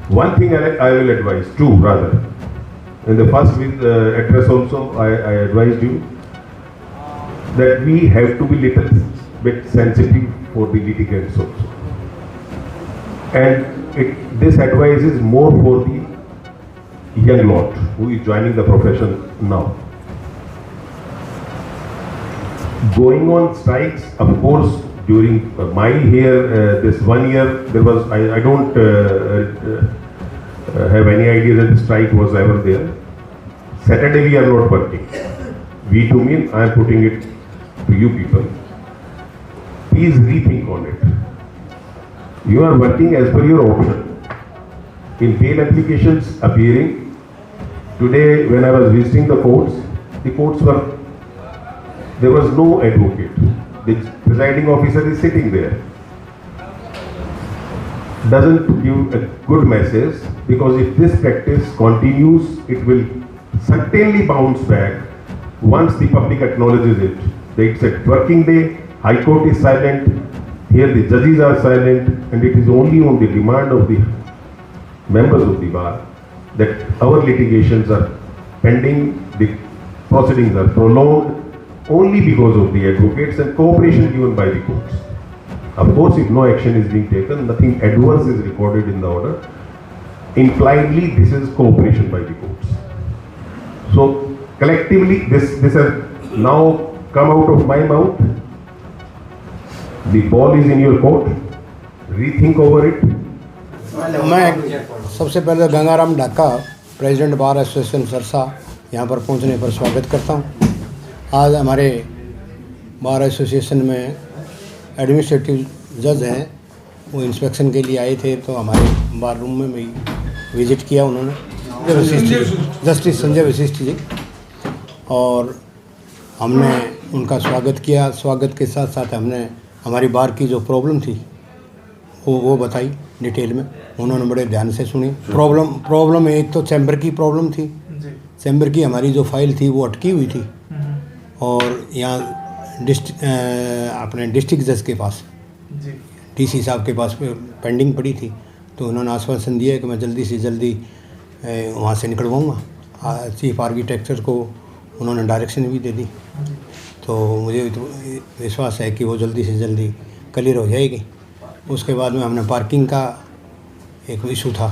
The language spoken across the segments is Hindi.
One thing I will advise, two rather. In the first address also, I advised you that we have to be little bit sensitive for the litigants also. And this advice is more for the young lot who is joining the profession now. Going on strikes, of course, during my here, this 1 year, there was, I don't have any idea that the strike was ever there. Saturday we are not working. We to mean, I am putting it to you people. Please rethink on it. You are working as per your option. In bail applications appearing, today when I was visiting the courts were, there was no advocate. The presiding officer is sitting there. Doesn't give a good message, because if this practice continues, it will certainly bounce back once the public acknowledges it. That it's a working day, High Court is silent, here the judges are silent, and it is only on the demand of the members of the bar that our litigations are pending, the proceedings are prolonged, only because of the advocates and cooperation given by the courts. Of course, if no action is being taken, nothing adverse is recorded in the order. Impliedly, this is cooperation by the courts. So, collectively, this has now come out of my mouth. The ball is in your court. Rethink over it. मैं सबसे पहले Gangaram Dhaka, president bar association Sirsa, यहाँ पर पहुँचने पर स्वागत करता हूँ। आज हमारे बार एसोसिएशन में एडमिनिस्ट्रेटिव जज हैं, वो इंस्पेक्शन के लिए आए थे, तो हमारे बार रूम में भी विज़िट किया उन्होंने, जस्टिस संजय वशिष्ठ जी, और हमने उनका स्वागत किया। स्वागत के साथ साथ हमने हमारी बार की जो प्रॉब्लम थी वो बताई डिटेल में। उन्होंने बड़े ध्यान से सुनी। प्रॉब्लम एक तो चैम्बर की प्रॉब्लम थी। चैम्बर की हमारी जो फाइल थी वो अटकी हुई थी, और यहाँ अपने डिस्ट्रिक्ट जज के पास, डीसी साहब के पास पेंडिंग पड़ी थी। तो उन्होंने आश्वासन दिया कि मैं जल्दी से जल्दी वहाँ से निकलवाऊँगा। चीफ आर्किटेक्चर को उन्होंने डायरेक्शन भी दे दी, तो मुझे विश्वास है कि वो जल्दी से जल्दी क्लियर हो जाएगी। उसके बाद में हमने पार्किंग का एक इशू था,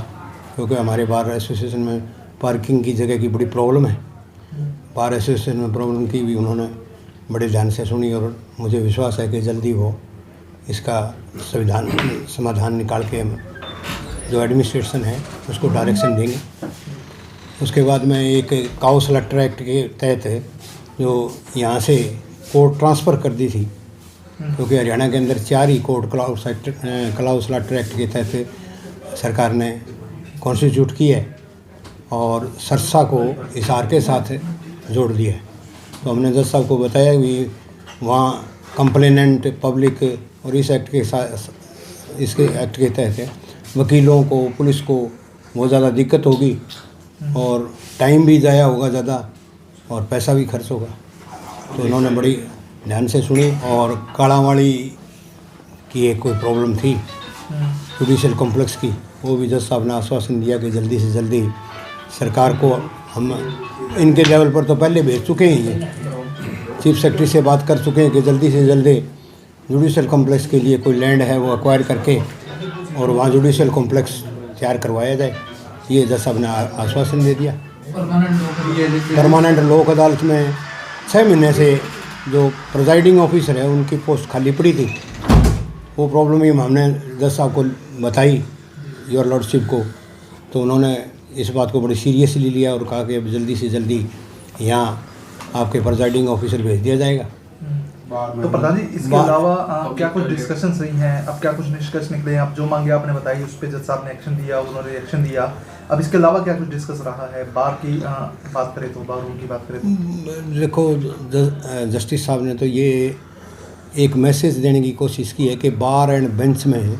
क्योंकि हमारे बार एसोसिएशन में पार्किंग की जगह की बड़ी प्रॉब्लम है। बार एसोसिएशन में प्रॉब्लम की भी उन्होंने बड़े ध्यान से सुनी, और मुझे विश्वास है कि जल्दी वो इसका समाधान निकाल के जो एडमिनिस्ट्रेशन है उसको डायरेक्शन देंगे। उसके बाद में एक काउंसलर एक्ट के तहत जो यहाँ से कोर्ट ट्रांसफ़र कर दी थी, क्योंकि हरियाणा के अंदर 4 ही कोर्ट काउंसलर एक्ट के तहत सरकार ने कॉन्स्टिट्यूट की है, और सरसा को हिसार के साथ जोड़ दिया है। तो हमने जज साहब को बताया कि वहाँ कंप्लेनेंट पब्लिक और इस एक्ट के साथ, इसके एक्ट के तहत वकीलों को, पुलिस को बहुत ज़्यादा दिक्कत होगी, और टाइम भी ज़ाया होगा ज़्यादा, और पैसा भी खर्च होगा। तो उन्होंने बड़ी ध्यान से सुनी। और काड़ावाड़ी की एक कोई प्रॉब्लम थी जुडिशल कॉम्प्लेक्स की, वो भी जज साहब ने आश्वासन दिया कि जल्दी से जल्दी सरकार को, हम इनके लेवल पर तो पहले भेज चुके हैं, चीफ सेक्रेटरी से बात कर चुके हैं कि जल्दी से जल्दी जुडिशल कॉम्प्लेक्स के लिए कोई लैंड है वो एक्वायर करके और वहाँ जुडिशल कॉम्प्लेक्स तैयार करवाया जाए। ये जज साहब ने आश्वासन दे दिया। परमानेंट लोक अदालत में 6 महीने से जो प्रिजाइडिंग ऑफिसर है उनकी पोस्ट खाली पड़ी थी, वो प्रॉब्लम ही हमने जज साहब को बताई, योर लॉर्डशिप को। तो उन्होंने इस बात को बड़ी सीरियसली लिया और कहा कि अब जल्दी से जल्दी यहाँ आपके प्रिजाइडिंग ऑफिसर भेज दिया जाएगा। तो प्रधान जी, इसके अलावा क्या कुछ डिस्कशंस रही हैं? अब क्या कुछ निष्कर्ष निकले हैं? आप जो मांगे आपने बताई, उस पर जज साहब ने एक्शन दिया, उन्होंने रिएक्शन दिया। अब इसके अलावा क्या कुछ डिस्कस रहा है? बार की बात करें तो, बार रूम की बात करें तो देखो, जस्टिस साहब ने तो ये एक मैसेज देने की कोशिश की है कि बार एंड बेंच में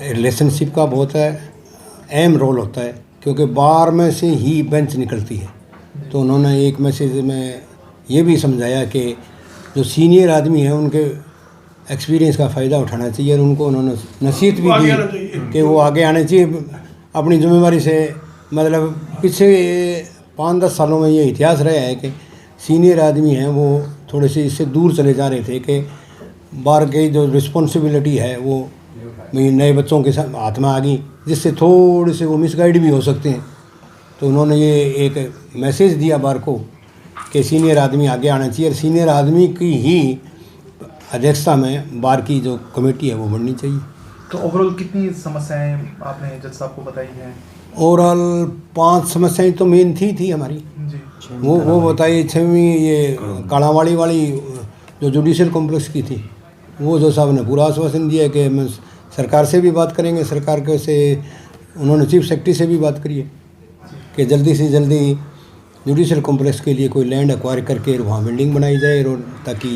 रिलेशनशिप का बहुत अहम रोल होता है, क्योंकि बार में से ही बेंच निकलती है। तो उन्होंने एक मैसेज में ये भी समझाया कि जो सीनियर आदमी हैं उनके एक्सपीरियंस का फ़ायदा उठाना चाहिए, और उनको उन्होंने नसीहत भी दी कि वो आगे आने चाहिए। अपनी जिम्मेवारी से मतलब पिछले 5-10 सालों में ये इतिहास रहा है कि सीनियर आदमी हैं वो थोड़े से इससे दूर चले जा रहे थे कि बार की जो रिस्पॉन्सिबिलिटी है वो नए बच्चों के साथ हाथ में आ गई, जिससे थोड़े से वो मिसगाइड भी हो सकते हैं। तो उन्होंने ये एक मैसेज दिया बार को कि सीनियर आदमी आगे आना चाहिए और सीनियर आदमी की ही अध्यक्षता में बार की जो कमेटी है वो बननी चाहिए। तो ओवरऑल कितनी समस्याएं आपने जज साहब को बताई हैं? ओवरऑल 5 समस्याएं तो मेन थी हमारी जी। वो बताइए। 6वीं ये कालावाड़ी वाली जो जुडिशल कॉम्प्लेक्स की थी, वो जो साहब ने पूरा आश्वासन दिया कि हम सरकार से भी बात करेंगे। सरकार के से उन्होंने चीफ सेक्रेटरी से भी बात करी है कि जल्दी से जल्दी जुडिशल कॉम्प्लेक्स के लिए कोई लैंड एक्वायर करके वहाँ बिल्डिंग बनाई जाए और ताकि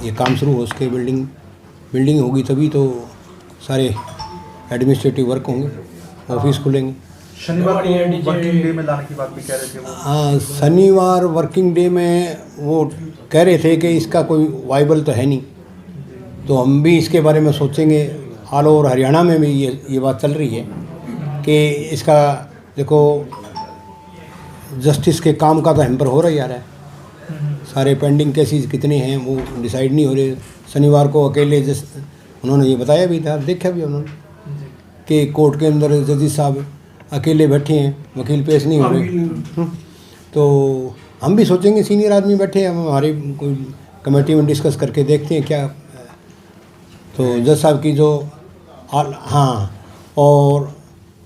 ये काम शुरू हो सके। बिल्डिंग होगी तभी तो सारे एडमिनिस्ट्रेटिव वर्क होंगे, ऑफिस खुलेंगे। शनिवार को वर्किंग डे में लाने की बात भी कह रहे थे वो। हाँ, शनिवार वर्किंग डे में वो कह रहे थे कि इसका कोई वाइबल तो है नहीं, तो हम भी इसके बारे में सोचेंगे। ऑल ओवर हरियाणा में भी ये बात चल रही है कि इसका देखो जस्टिस के काम का तो हैम्पर हो रहा ही आ रहा है। सारे पेंडिंग केसेस कितने हैं वो डिसाइड नहीं हो रहे। शनिवार को अकेले उन्होंने ये बताया भी था, देखा भी उन्होंने कि कोर्ट के अंदर जजेस साहब अकेले बैठे हैं, वकील पेश नहीं हो रहे। तो हम भी सोचेंगे, सीनियर आदमी बैठे हैं, हम हमारी कोई कमेटी में डिस्कस करके देखते हैं क्या। तो जज साहब की जो हाँ, और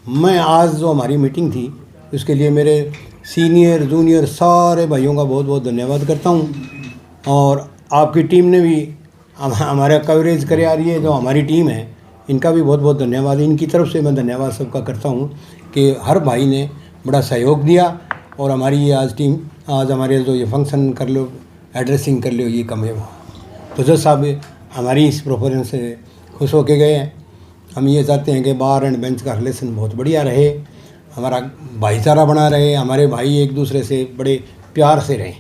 मैं आज जो हमारी मीटिंग थी उसके लिए मेरे सीनियर जूनियर सारे भाइयों का बहुत बहुत धन्यवाद करता हूँ। और आपकी टीम ने भी हमारा कवरेज करे आ रही है, जो हमारी टीम है इनका भी बहुत बहुत धन्यवाद। इनकी तरफ से मैं धन्यवाद सबका करता हूँ कि हर भाई ने बड़ा सहयोग दिया और हमारी ये आज हमारे जो ये फंक्शन कर लो, एड्रेसिंग कर लो, ये कम है वो। तो जज साहब हमारी इस परफॉर्मेंस से खुश होके गए हैं। हम ये चाहते हैं कि बार एंड बेंच का रिलेशन बहुत बढ़िया रहे, हमारा भाईचारा बना रहे, हमारे भाई एक दूसरे से बड़े प्यार से रहें।